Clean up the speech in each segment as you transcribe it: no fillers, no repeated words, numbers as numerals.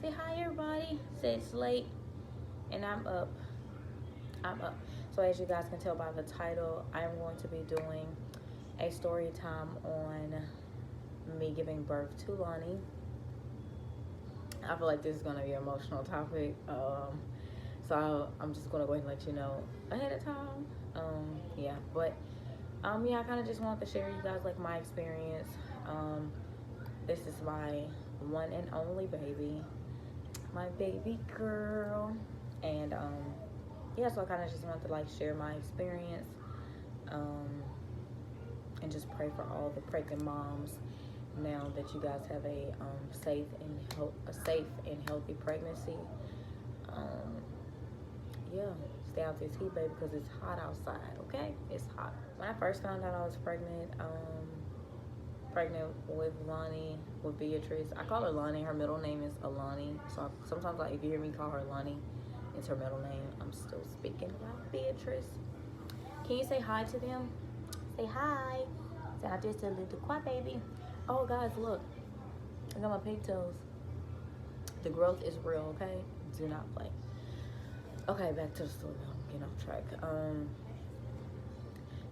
Say hi, everybody. Say it's late, and I'm up. I'm up. So as you guys can tell by the title, I'm going to be doing a story time on me giving birth to Lonnie. I feel like this is going to be an emotional topic. So I'm just going to go ahead and let you know ahead of time. I kind of just wanted to share you guys like my experience. This is my one and only baby, my baby girl, and so I kind of just wanted to like share my experience, and just pray for all the pregnant moms now that you guys have a safe and healthy pregnancy. Stay out this heat, baby, because it's hot outside. Okay, it's hot. When I first found out I was pregnant with Lonnie, with Beatrice. I call her Lonnie. Her middle name is Alani. So sometimes, like, if you hear me call her Lonnie, it's her middle name. I'm still speaking about Beatrice. Can you say hi to them? Say hi. Say I just a little quiet baby. Oh, guys, look. I got my pigtails. The growth is real, okay? Do not play. Okay, back to the story. I'm getting off track.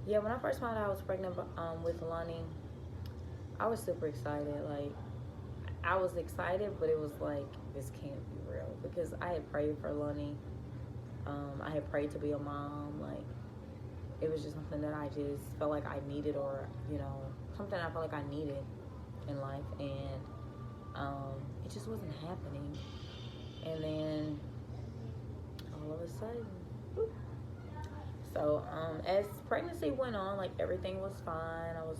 When I first found out I was pregnant with Lonnie, I was super excited. Like, I was excited, but it was like, this can't be real. Because I had prayed for Lonnie. I had prayed to be a mom. Like, it was just something that I just felt like I needed, or, something I felt like I needed in life. And it just wasn't happening. And then all of a sudden, whoop. So as pregnancy went on, like, everything was fine. I was,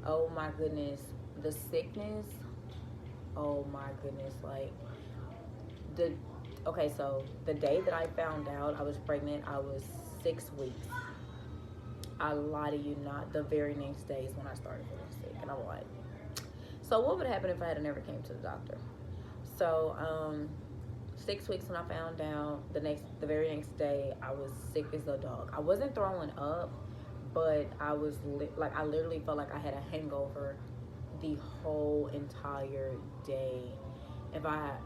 oh my goodness, the sickness, oh my goodness, like, so the day that I found out I was pregnant, I was 6 weeks. I lie to you not, the very next day is when I started feeling sick, and I'm like, so what would happen if I had never came to the doctor? So 6 weeks when I found out, the very next day, I was sick as a dog. I wasn't throwing up, but I was I literally felt like I had a hangover the whole entire day. If I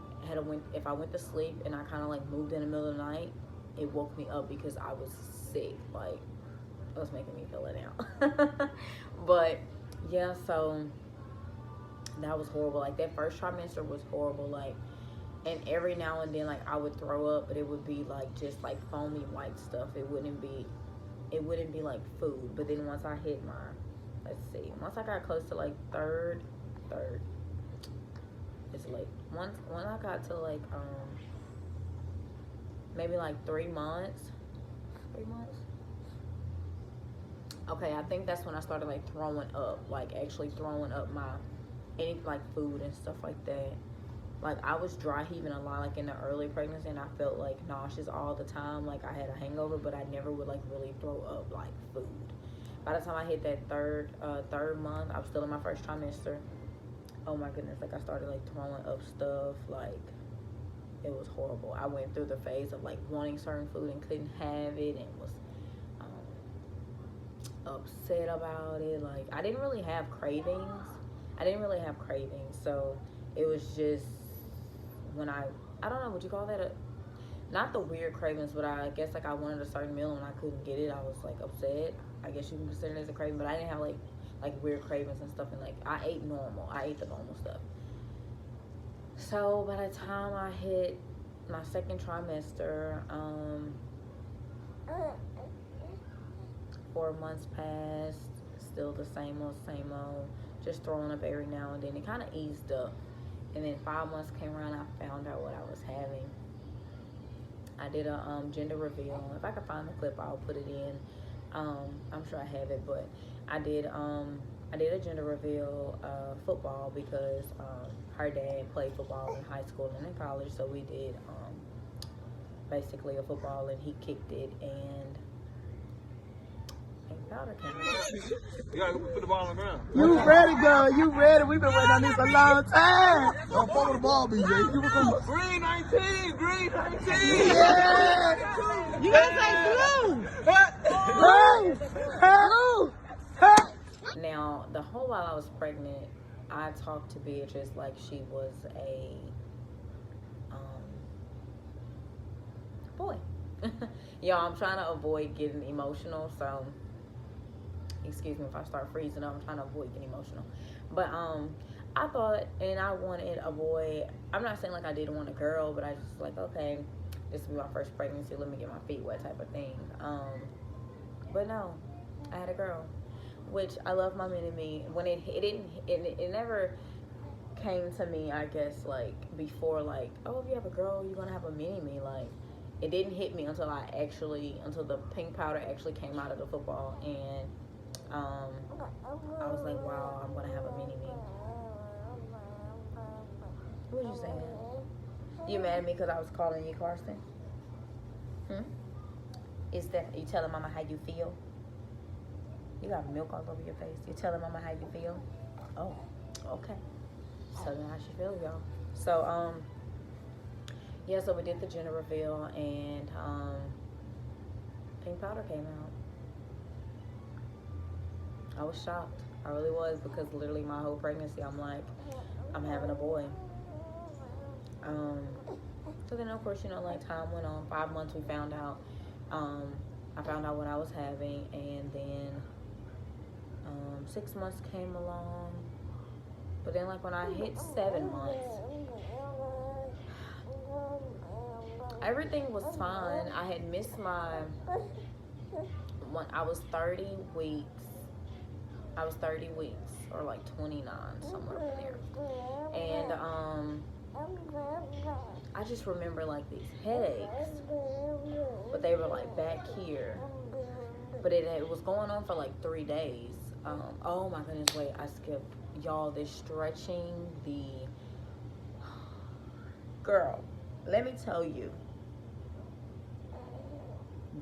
went to sleep and I kind of like moved in the middle of the night, it woke me up because I was sick. Like, it was making me feel it out. But yeah, so that was horrible. Like, that first trimester was horrible. Like, and every now and then, like, I would throw up, but it would be like just like foamy white stuff. It wouldn't be like food. But then once I hit once I got close to like third, it's like when I got to like maybe like 3 months. Okay, I think that's when I started like throwing up, like actually throwing up any like food and stuff like that. Like, I was dry heaving a lot, like, in the early pregnancy, and I felt, like, nauseous all the time. Like, I had a hangover, but I never would, like, really throw up, like, food. By the time I hit that third month, I was still in my first trimester. Oh, my goodness. Like, I started, like, throwing up stuff. Like, it was horrible. I went through the phase of, like, wanting certain food and couldn't have it, and was upset about it. Like, I didn't really have cravings. So it was just when I don't know, would you call that not the weird cravings, but I guess like I wanted a certain meal and I couldn't get it. I was like upset. I guess you can consider it as a craving, but I didn't have like weird cravings and stuff. And like, I ate the normal stuff. So by the time I hit my second trimester, 4 months passed, still the same old, just throwing up every now and then. It kind of eased up. And then 5 months came around, I found out what I was having. I did a gender reveal. If I can find the clip, I'll put it in. I'm sure I have it, but I did a gender reveal football because her dad played football in high school and in college, so we did basically a football, and he kicked it, and powder came out. You gotta put the ball on the ground. You ready, girl? You ready? We've been waiting on this a long time. Don't follow the ball, BJ. You become green 19. Yeah. You gotta say blue. Blue. Now, the whole while I was pregnant, I talked to Beatrice like she was boy. Y'all, I'm trying to avoid getting emotional, so excuse me if I start freezing up. I'm trying to avoid getting emotional. But I thought, and I wanted a boy. I'm not saying like I didn't want a girl, but I just like, okay, this will be my first pregnancy. Let me get my feet wet, type of thing. But no, I had a girl, which I love my mini me. When it never came to me, I guess, like before, like, oh, if you have a girl, you're gonna have a mini me. Like, it didn't hit me until until the pink powder actually came out of the football, and I was like, wow, I'm gonna have a mini me. What you saying? You mad at me because I was calling you Carson? Is that you telling mama how you feel? You got milk all over your face. You telling mama how you feel? Oh, okay. So then how she feel, y'all. So yeah, so we did the gender reveal, and pink powder came out. I was shocked. I really was, because literally my whole pregnancy, I'm like, I'm having a boy. So then of course, you know, like time went on. 5 months we found out. I found out what I was having, and then 6 months came along. But then like when I hit 7 months, everything was fine. I had missed when I was 30 weeks. I was 30 weeks, or like 29, somewhere up there. And I just remember like these headaches, but they were like back here. But it was going on for like 3 days. Oh my goodness, wait, I skipped. Y'all, this stretching, girl, let me tell you.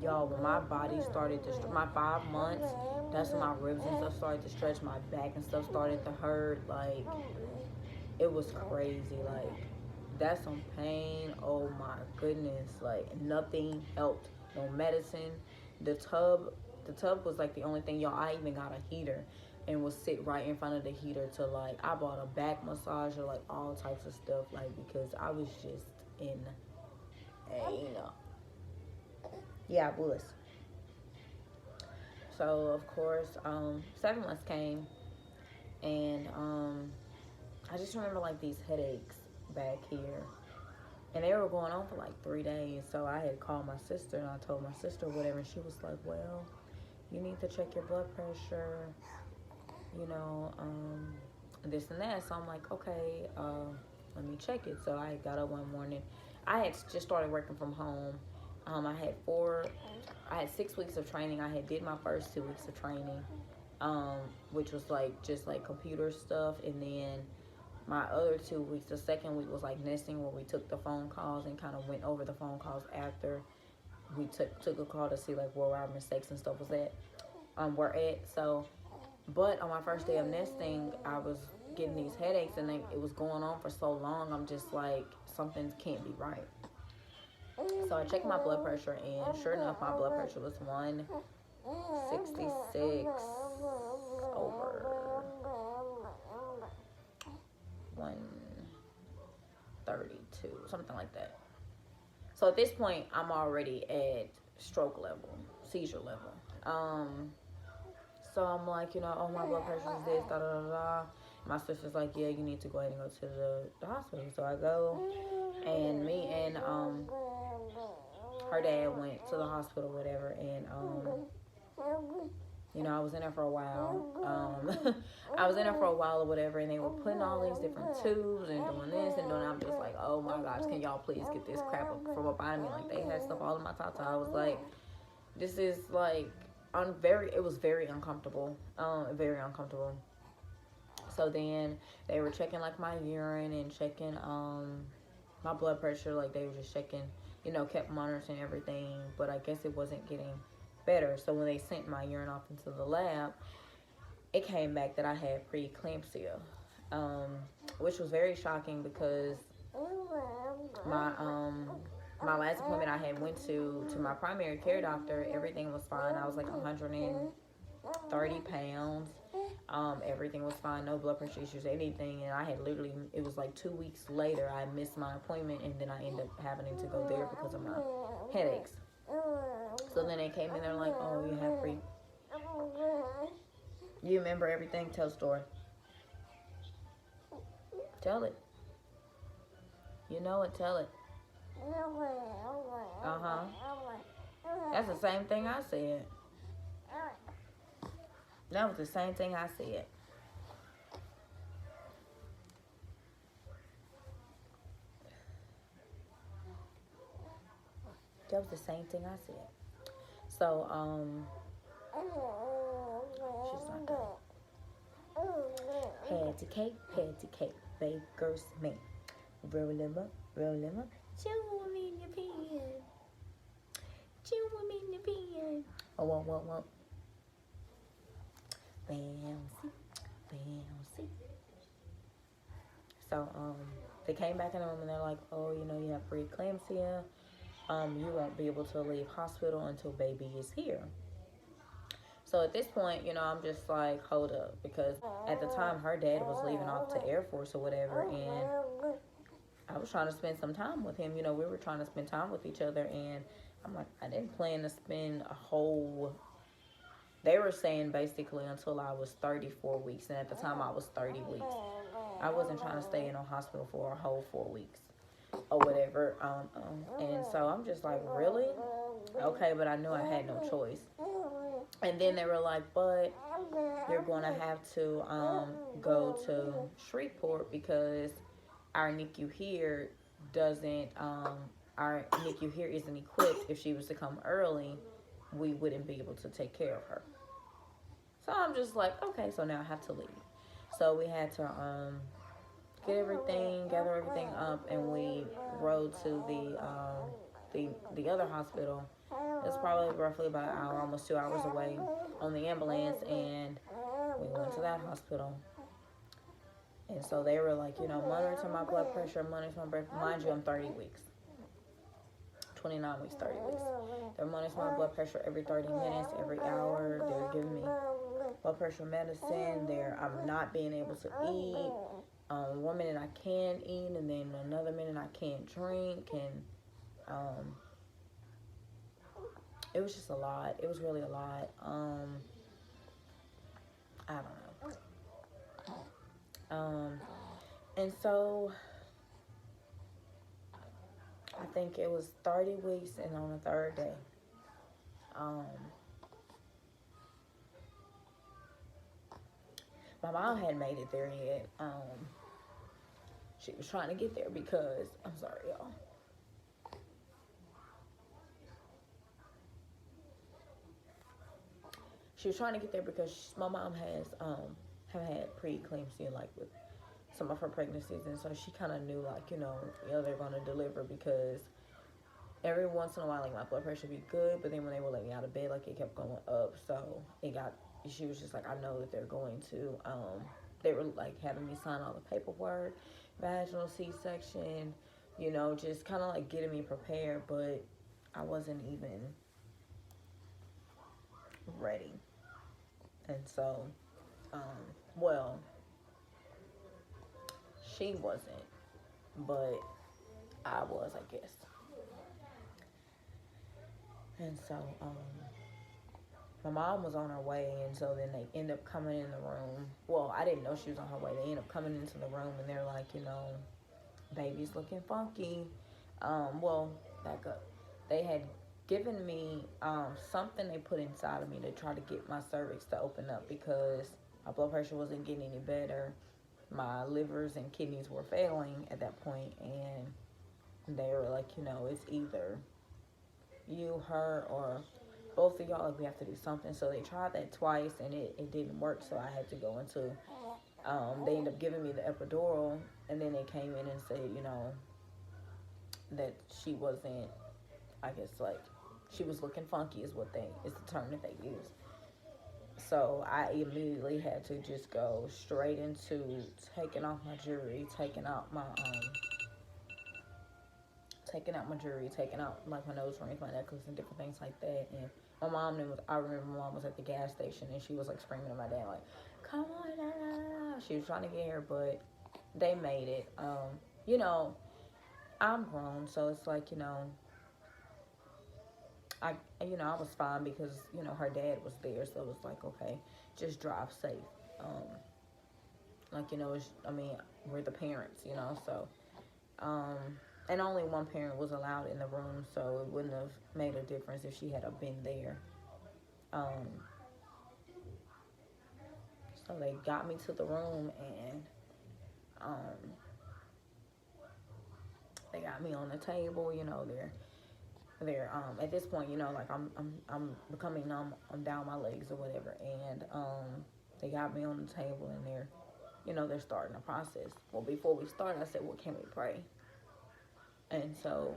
Y'all, when my body started to my 5 months, that's when my ribs and stuff started to stretch, my back and stuff started to hurt. Like, it was crazy. Like, that's some pain. Oh my goodness. Like, nothing helped. No medicine. The tub was like the only thing. Y'all, I even got a heater and would sit right in front of the heater to, like, I bought a back massager, like all types of stuff, like, because I was just in yeah, I was. So of course 7 months came, and I just remember like these headaches back here, and they were going on for like 3 days. So I had called my sister, and I told my sister whatever, and she was like, well, you need to check your blood pressure, you know, this and that. So I'm like, okay, let me check it. So I got up one morning. I had just started working from home. I had 6 weeks of training. I had did my first 2 weeks of training, which was like just like computer stuff, and then my other 2 weeks, the second week was like nesting, where we took the phone calls and kind of went over the phone calls after we took a call to see like where our mistakes and stuff was at, were at. So, but on my first day of nesting, I was getting these headaches, and it was going on for so long. I'm just like, something can't be right. So I checked my blood pressure, and sure enough, my blood pressure was 166 over 132, something like that. So at this point, I'm already at stroke level, seizure level. So I'm like, you know, oh, my blood pressure is this, da da da da. My sister's like, yeah, you need to go ahead and go to the hospital. So I go, and me and her dad went to the hospital, whatever, and you know, I was in there for a while. Or whatever, and they were putting all these different tubes and doing this and doing that. I'm just like, oh my gosh, can y'all please get this crap from up out of me? Like, they had stuff all in my tata. I was like, this is like, it was very uncomfortable. Very uncomfortable. So then they were checking like my urine and checking my blood pressure. Like, they were just checking, you know, kept monitoring everything, but I guess it wasn't getting better. So when they sent my urine off into the lab, it came back that I had preeclampsia, which was very shocking, because my last appointment I had went to my primary care doctor, everything was fine. I was like 130 pounds. Everything was fine, no blood pressure issues, anything. And I had literally, it was like 2 weeks later, I missed my appointment, and then I ended up having to go there because of my headaches. So then they came in, they're like, oh, you have free. You remember everything? Tell the story. Tell it. You know it, tell it. Uh-huh. That's the same thing I said. That was the same thing I said. That was the same thing I said. So, she's not done. Patty cake, baker's man. Roll them up, chew them in your pan. Chew them in your pan. Oh, whoa. Bouncy. So, they came back in the room and they're like, oh, you know, you have preeclampsia. You won't be able to leave hospital until baby is here. So at this point, you know, I'm just like, hold up, because at the time her dad was leaving off to Air Force or whatever, and I was trying to spend some time with him. You know, we were trying to spend time with each other, and I'm like, I didn't plan to spend a whole, they were saying basically until I was 34 weeks, and at the time I was 30 weeks. I wasn't trying to stay in a hospital for a whole 4 weeks or whatever. And so I'm just like, really? Okay, but I knew I had no choice. And then they were like, but you're going to have to go to Shreveport because our NICU here doesn't, our NICU here isn't equipped. If she was to come early, we wouldn't be able to take care of her. So I'm just like, okay, so now I have to leave. So we had to gather everything up, and we rode to the other hospital. It's probably roughly about an hour, almost 2 hours away on the ambulance, and we went to that hospital. And so they were like, you know, monitor my blood pressure, monitor my breath. Mind you, I'm 30 weeks. 29 weeks, 30 weeks. They're monitoring my blood pressure every 30 minutes, every hour. They're giving me blood pressure medicine. I'm not being able to eat. 1 minute I can eat, and then another minute I can't drink. And it was just a lot. It was really a lot. I don't know. And so I think it was 30 weeks, and on the third day, my mom hadn't made it there yet. She was trying to get there because, I'm sorry, y'all. She was trying to get there because my mom has have had preeclampsia, like with some of her pregnancies, and so she kind of knew, like, you know, they're going to deliver, because every once in a while, like, my blood pressure would be good, but then when they would let me out of bed, like, it kept going up. So she was just like, I know that they're going to, they were like having me sign all the paperwork, vaginal C-section, you know, just kind of like getting me prepared, but I wasn't even ready. And so, well, she wasn't, but I was, I guess. And so, my mom was on her way, and so then they end up coming in the room. Well, I didn't know she was on her way. They end up coming into the room, and they're like, you know, baby's looking funky. Well, back up. They had given me something they put inside of me to try to get my cervix to open up, because my blood pressure wasn't getting any better. My livers and kidneys were failing at that point, and they were like, you know, it's either you, her, or both of y'all, like, we have to do something. So they tried that twice, and it didn't work, so I had to go into, they ended up giving me the epidural, and then they came in and said, you know, that she wasn't, I guess, like, she was looking funky is the term that they use. So I immediately had to just go straight into taking off my jewelry, taking out my jewelry, taking out like my nose rings, my necklace, and different things like that, and I remember my mom was at the gas station and she was like screaming at my dad like, "Come on, nah, nah, nah." She was trying to get here, but they made it. You know, I'm grown, so it's like, I I was fine because her dad was there, so it was like, okay, just drive safe. Um, like I mean, we're the parents, so um, and only one parent was allowed in the room, so it wouldn't have made a difference if she had been there. Um, so they got me to the room and um, they got me on the table. They're at this point, like I'm becoming numb. I'm down my legs or whatever, and they got me on the table and they're starting the process. Well, before we started, I said, "Well, can we pray?" And so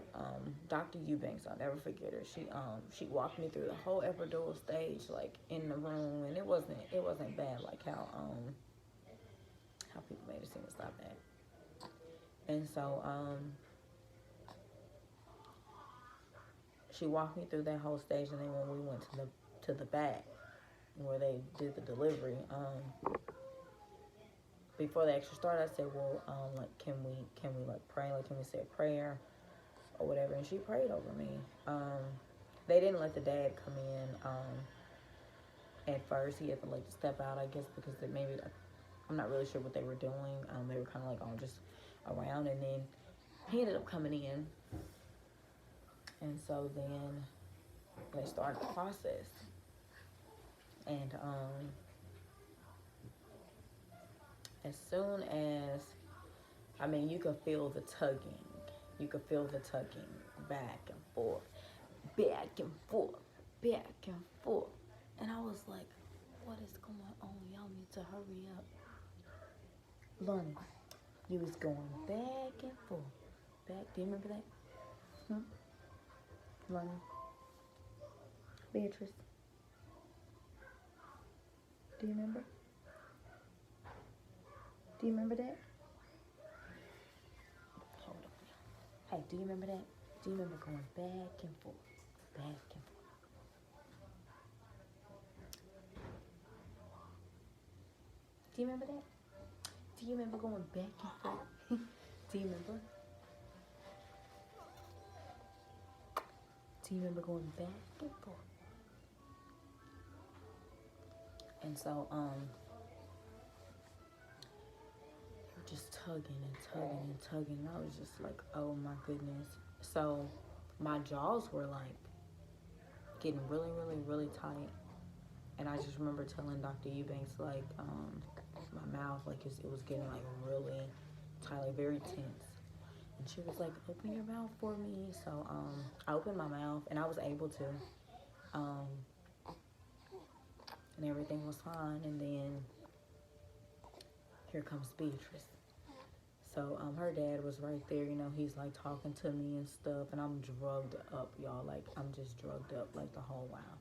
Dr. Eubanks, I'll never forget her. She walked me through the whole epidural stage, like in the room, and it wasn't bad, like how people made it seem it's not bad. And so she walked me through that whole stage, and then when we went to the back where they did the delivery, before they actually started, I said, "Well, like, can we like pray? Like, can we say a prayer or whatever?" And she prayed over me. They didn't let the dad come in. At first, he had to like step out, I guess, because maybe I'm not really sure what they were doing. They were kind of like on just around, and then he ended up coming in, and so then they started the process, and as soon as you could feel the tugging. You could feel the tugging back and forth, back and forth, back and forth. And I was like, what is going on? Y'all need to hurry up. Lonnie, you was going back and forth. Back, do you remember that? Lonnie? Beatrice? Do you remember? Do you remember that? Hold on. Hey, do you remember that? Do you remember going back and forth? Back and forth. Do you remember that? Do you remember going back and forth? Do you remember? Do you remember going back and forth? And so, they were just tugging and tugging and tugging. And I was just like, oh my goodness. So, my jaws were like getting really, really, really tight. And I just remember telling Dr. Eubanks, like, my mouth, like, it was getting like really tight, like very tense. And she was like, open your mouth for me. So I opened my mouth and I was able to. And everything was fine. And then here comes Beatrice. So her dad was right there, he's like talking to me and stuff. And I'm drugged up, y'all. Like, I'm just drugged up like the whole while.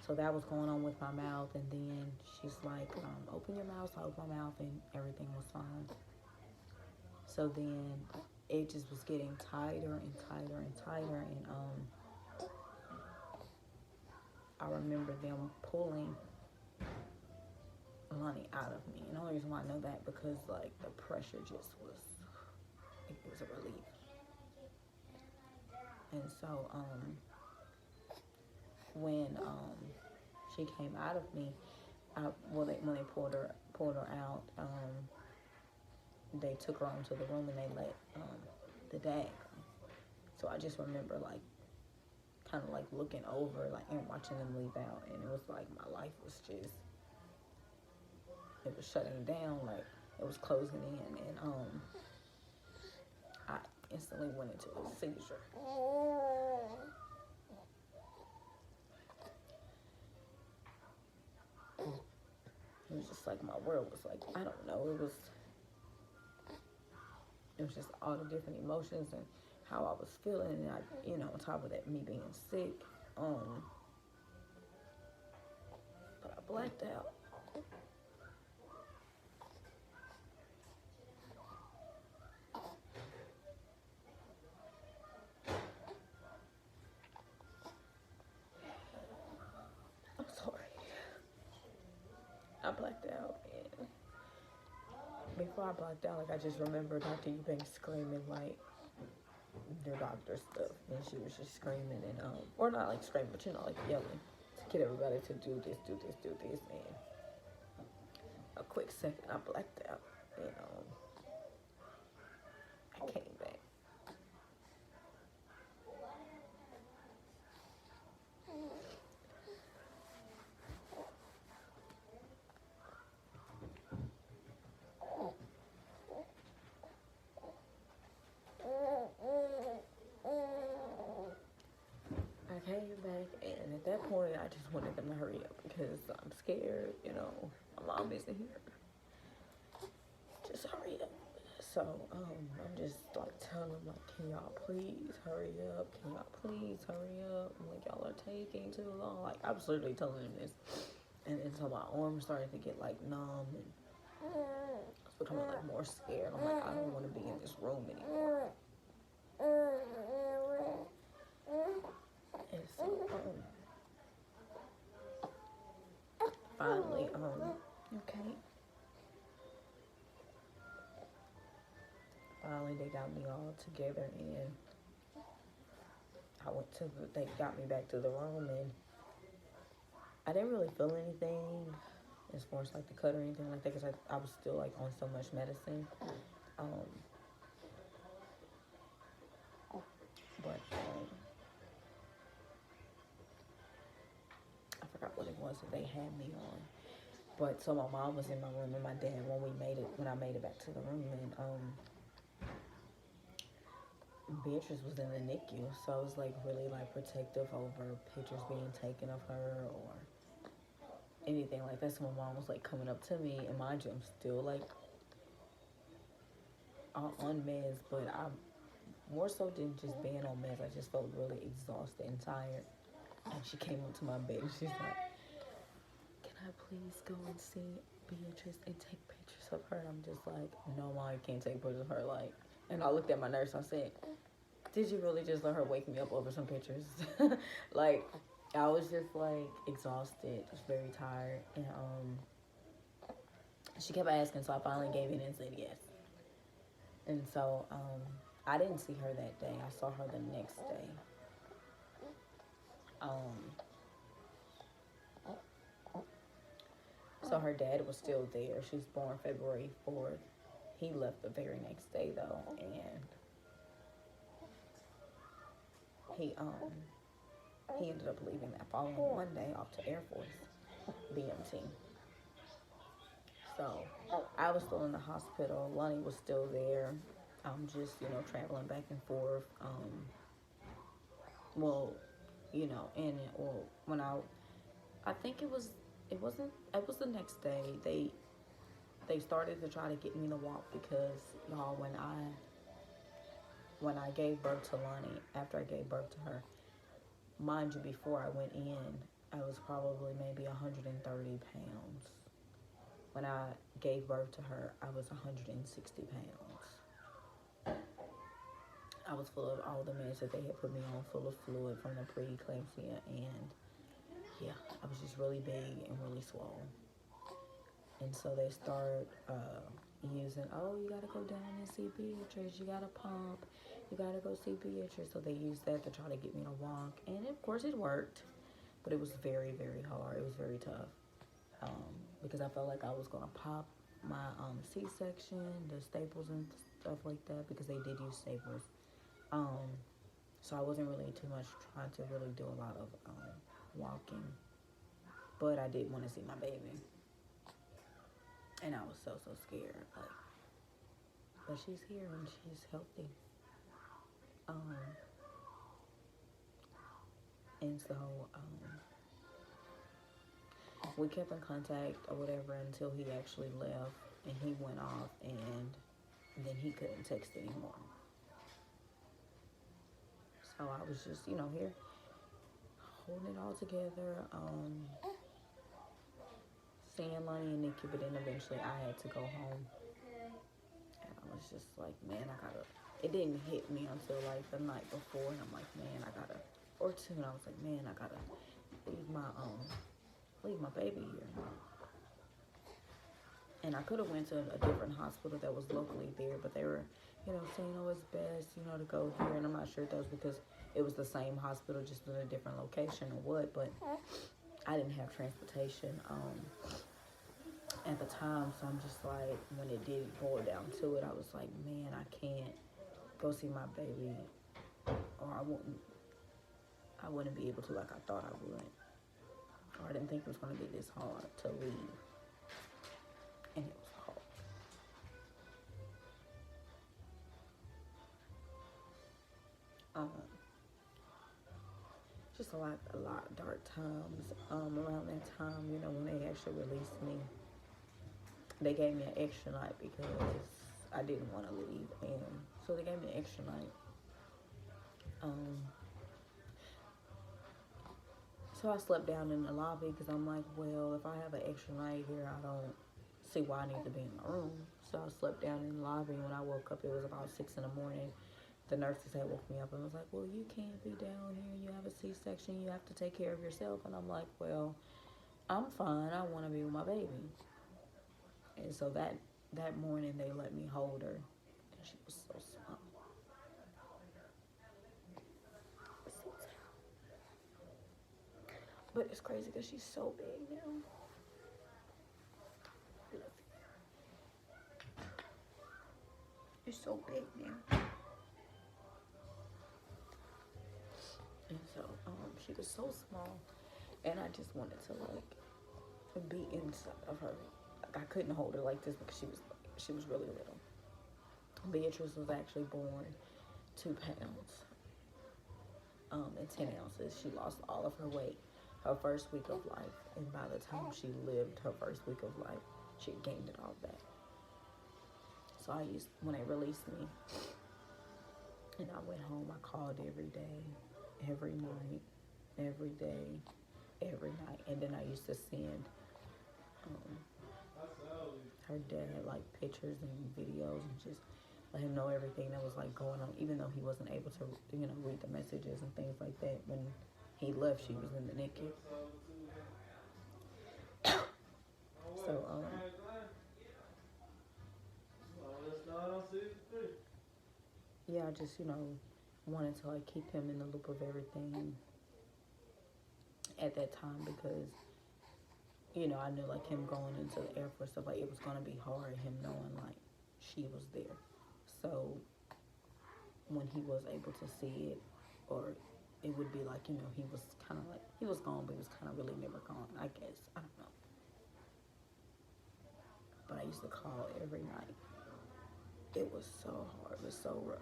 So that was going on with my mouth. And then she's like, open your mouth. So I opened my mouth and everything was fine. So then it just was getting tighter and tighter and tighter. And I remember them pulling Lonnie out of me. And the only reason why I know that because like the pressure just was, it was a relief. And so when she came out of me, when they pulled her out, they took her onto the room and they let the dad come. So I just remember like kind of like looking over like and watching them leave out, and it was like my life was just, it was shutting down, like it was closing in, and I instantly went into a seizure. It was just like my world was like, I don't know, it was just all the different emotions and how I was feeling, and I, on top of that, me being sick, but I blacked out. I blacked out, and before I blacked out, like I just remember Dr. Eubanks screaming like their doctor stuff, and she was just screaming and or not like screaming, but you know, like yelling to get everybody to do this, do this, do this, and a quick second I blacked out, and I came back. I came back, and at that point, I just wanted them to hurry up because I'm scared. You know, my mom isn't here. Just hurry up. So I'm just like telling them like, can y'all please hurry up? Can y'all please hurry up? I'm like, y'all are taking too long. Like I was literally telling them this, and so my arm started to get like numb, and I was becoming like more scared. I'm like, I don't want to be in this room anymore. And so finally, okay. Finally, they got me all together, and they got me back to the room, and I didn't really feel anything as far as like the cut or anything like that, because I was still like on so much medicine. But I forgot what it was that they had me on. But so my mom was in my room, and my dad when I made it back to the room, and Beatrice was in the NICU, so I was like really like protective over pictures being taken of her or anything like that. So my mom was like coming up to me, and mind you, I'm still like on meds, but I'm more so than just being on meds. I just felt really exhausted and tired. And she came up to my bed, and she's like, "Can I please go and see Beatrice and take pictures of her?" And I'm just like, "No, Mom, you can't take pictures of her." Like, and I looked at my nurse. I said, "Did you really just let her wake me up over some pictures?" Like, I was just like exhausted, just very tired, and she kept asking, so I finally gave in and said yes. And so I didn't see her that day. I saw her the next day. So her dad was still there. She was born February 4th. He left the very next day though, and he ended up leaving that following Monday off to Air Force BMT. So I was still in the hospital. Lonnie was still there. I'm just, traveling back and forth. When I think it was the next day. They started to try to get me to walk because y'all, when I gave birth to Lonnie, after I gave birth to her, mind you, before I went in, I was probably maybe 130 pounds. When I gave birth to her, I was 160 pounds. I was full of all the meds that they had put me on, full of fluid from the preeclampsia, and yeah, I was just really big and really swole. And so they start using, you gotta go down and see Beatrice, you gotta pump, you gotta go see Beatrice. So they used that to try to get me to walk, and of course it worked, but it was very, very hard. It was very tough because I felt like I was gonna pop my C-section, the staples and stuff like that, because they did use staples. So I wasn't really too much trying to really do a lot of walking, but I did want to see my baby. And I was so scared, but she's here and she's healthy. And so we kept in contact or whatever until he actually left and he went off, and then he couldn't text anymore. So I was just, here holding it all together, seeing Lonnie and Nikki, but then eventually I had to go home. And I was just like, man, it didn't hit me until like the night before, and I'm like, man, or two, and I was like, man, I gotta leave my baby here. And I could have went to a different hospital that was locally there, but they were, saying, oh, it's best, to go here. And I'm not sure if that was because it was the same hospital, just in a different location or what, but I didn't have transportation at the time. So I'm just like, when it did boil down to it, I was like, man, I can't go see my baby, or I wouldn't be able to like I thought I would. Or I didn't think it was going to be this hard to leave. And it was hard. Just a lot of dark times. Around that time, when they actually released me, they gave me an extra night because I didn't want to leave, and so they gave me an extra night. So I slept down in the lobby because I'm like, well, if I have an extra night here, I don't see why I need to be in my room. So I slept down in the lobby. When I woke up, it was about 6 in the morning. The nurses had woke me up and was like, well, you can't be down here. You have a C-section. You have to take care of yourself. And I'm like, well, I'm fine. I want to be with my baby. And so that morning, they let me hold her. And she was so small. But it's crazy because she's so big now. You're so big now. And so, she was so small, and I just wanted to like be inside of her. Like, I couldn't hold her like this because she was really little. Beatrice was actually born 2 pounds and 10 ounces. She lost all of her weight her first week of life, and by the time she lived her first week of life, she gained it all back. So when they released me, and I went home, I called every day, every night, every day, every night. And then I used to send her dad like pictures and videos and just let him know everything that was like going on, even though he wasn't able to, read the messages and things like that. When he left, she was in the NICU. So, yeah, I just, wanted to like keep him in the loop of everything at that time because, I knew like him going into the Air Force stuff, like it was going to be hard, him knowing like she was there. So when he was able to see it, or it would be like, he was kind of like, he was gone, but he was kind of really never gone, I guess. I don't know. But I used to call every night. It was so hard. It was so rough.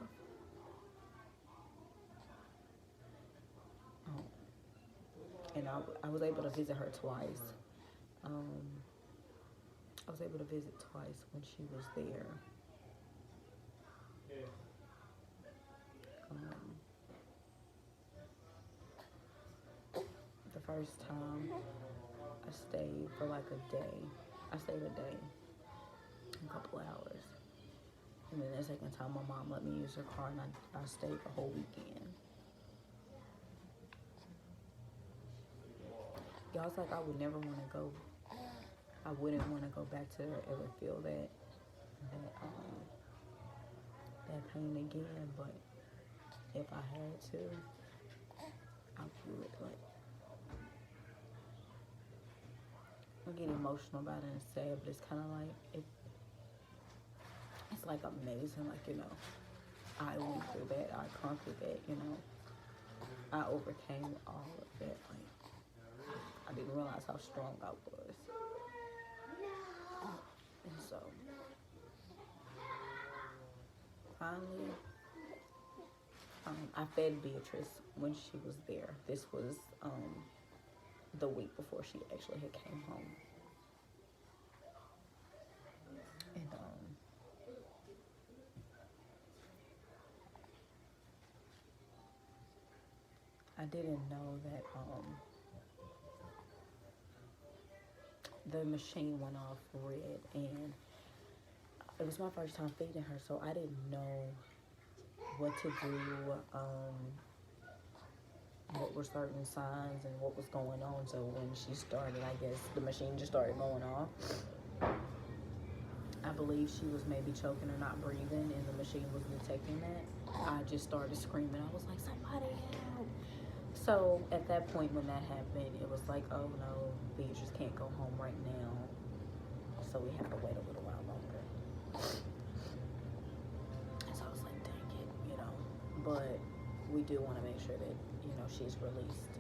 And I was able to visit her twice. I was able to visit twice when she was there. The first time I stayed for like a day. I stayed a day, a couple hours. And then the second time my mom let me use her car, and I stayed the whole weekend. Y'all, it's like I would never want to go. I wouldn't want to go back to her, ever feel that pain again. But if I had to, I would. Like, I get emotional about it and sad, but it's kind of like it's like amazing. Like, I went through that. I conquered that. I overcame all of that. Like, I didn't realize how strong I was. And so, finally, I fed Beatrice when she was there. This was the week before she actually had came home. And I didn't know that the machine went off red, and it was my first time feeding her, so I didn't know what to do, what were certain signs and what was going on. So when she started, I guess the machine just started going off. I believe she was maybe choking or not breathing, and the machine was detecting that. I just started screaming. I was like, somebody help. So at that point when that happened, it was like, oh no, Beatrice can't go home right now. So we have to wait a little while longer. So I was like, dang it, you know. But we do want to make sure that, you know, she's released.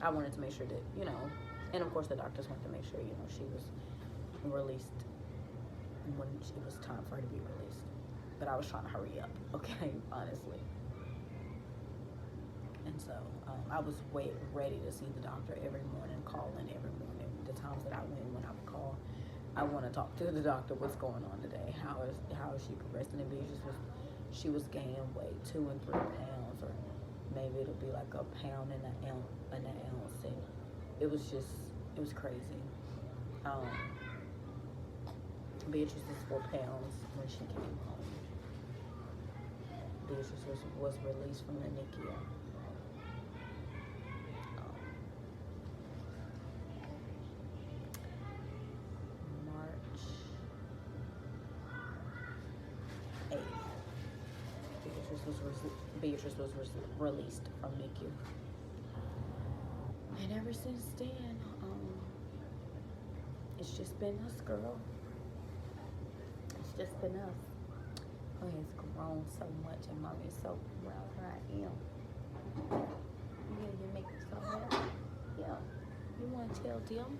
I wanted to make sure that, you know, and of course the doctors wanted to make sure, you know, she was released when it was time for her to be released. But I was trying to hurry up, okay, honestly. And so I was ready to see the doctor every morning, calling every morning. The times that I went, when I would call, I want to talk to the doctor. What's going on today? How is she progressing? And she was gaining weight, 2 and 3 pounds, or maybe it'll be like a pound and an ounce, and it was crazy. Beatrice was 4 pounds when she came home. Beatrice was released from the NICU. March 8th. Beatrice was released from NICU. And ever since then, it's just been us, girl. It's just been us. Oh, it's grown so much, and mommy is so proud where I am. Yeah, you make me so happy. Yeah. You want to tell them?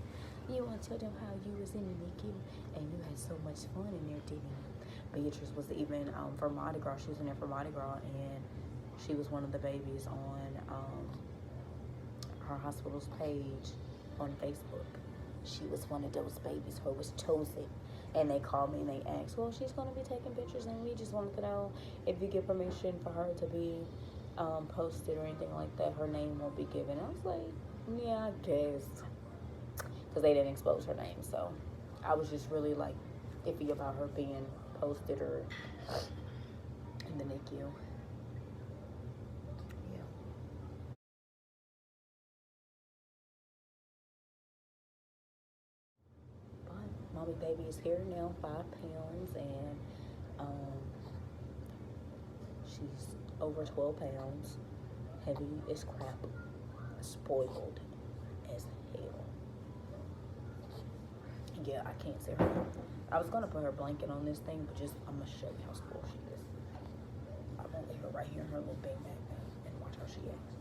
You want to tell them how you was in the NICU and you had so much fun in there, didn't you? Beatrice was even for Mardi Gras. She was in there for Mardi Gras, and she was one of the babies on her hospital's page on Facebook. She was one of those babies who was chosen. And they called me and they asked, well, she's going to be taking pictures, and we just wanted to know if you give permission for her to be posted or anything like that. Her name won't be given. I was like, yeah, I guess. Because they didn't expose her name. So I was just really like iffy about her being posted or in the NICU. Mommy baby is here now, 5 pounds, and she's over 12 pounds, heavy as crap, spoiled as hell. Yeah, I can't say her. I was gonna put her blanket on this thing, but I'm gonna show you how spoiled she is. I'm gonna leave her right here in her little big bag and watch how she acts.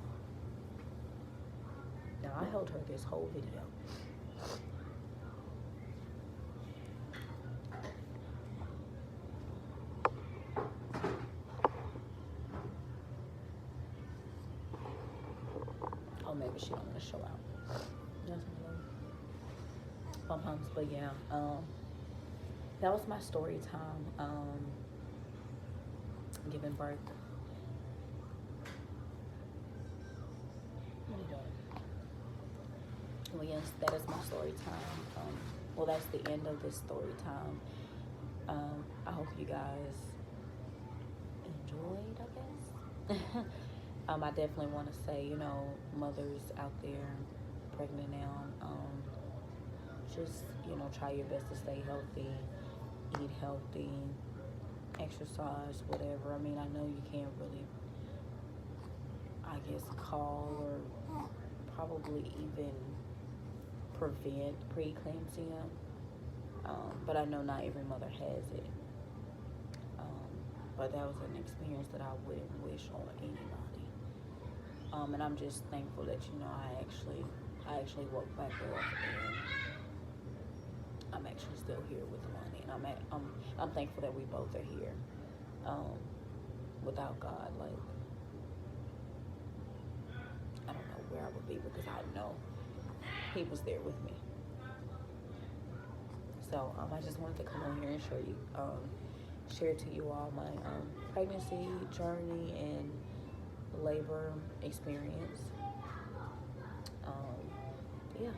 Now I held her this whole video. Maybe she don't want to show out. But yeah, that was my story time. Giving birth. What are you doing? Well, yes, that is my story time. Well, that's the end of this story time. I hope you guys enjoyed, I guess. I definitely want to say, you know, mothers out there pregnant now, just, you know, try your best to stay healthy, eat healthy, exercise, whatever. I mean, I know you can't really, I guess, call or probably even prevent preeclampsia, but I know not every mother has it. But that was an experience that I wouldn't wish on anybody. And I'm just thankful that, you know, I actually woke back up, and I'm actually still here with Lonnie, and I'm thankful that we both are here. Without God, like, I don't know where I would be, because I know He was there with me. So I just wanted to come on here and show you, share to you all my pregnancy journey and labor experience. Yeah,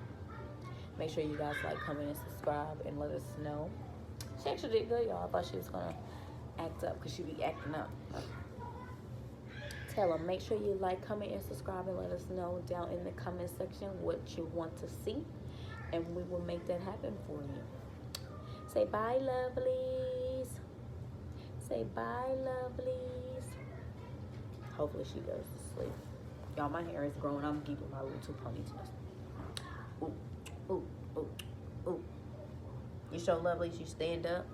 make sure you guys like, comment, and subscribe, and let us know. She actually did good, y'all. I thought she was gonna act up, because she be acting up. Tell them, make sure you like, comment, and subscribe, and let us know down in the comment section what you want to see, and we will make that happen for you. Say bye, lovelies. Say bye, lovelies. Hopefully she goes to sleep. Y'all, my hair is growing. I'm keeping my little 2 ponytails. Ooh, ooh, ooh, ooh. You show lovelies, you stand up.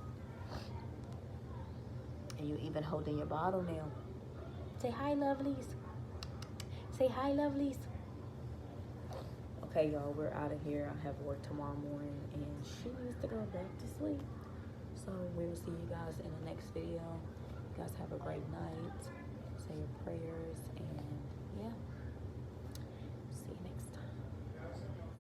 And you even holding your bottle now. Say hi, lovelies. Say hi, lovelies. Okay, y'all, we're out of here. I have work tomorrow morning, and she needs to go back to sleep. So we'll see you guys in the next video. You guys have a great night. Say your prayers, and yeah.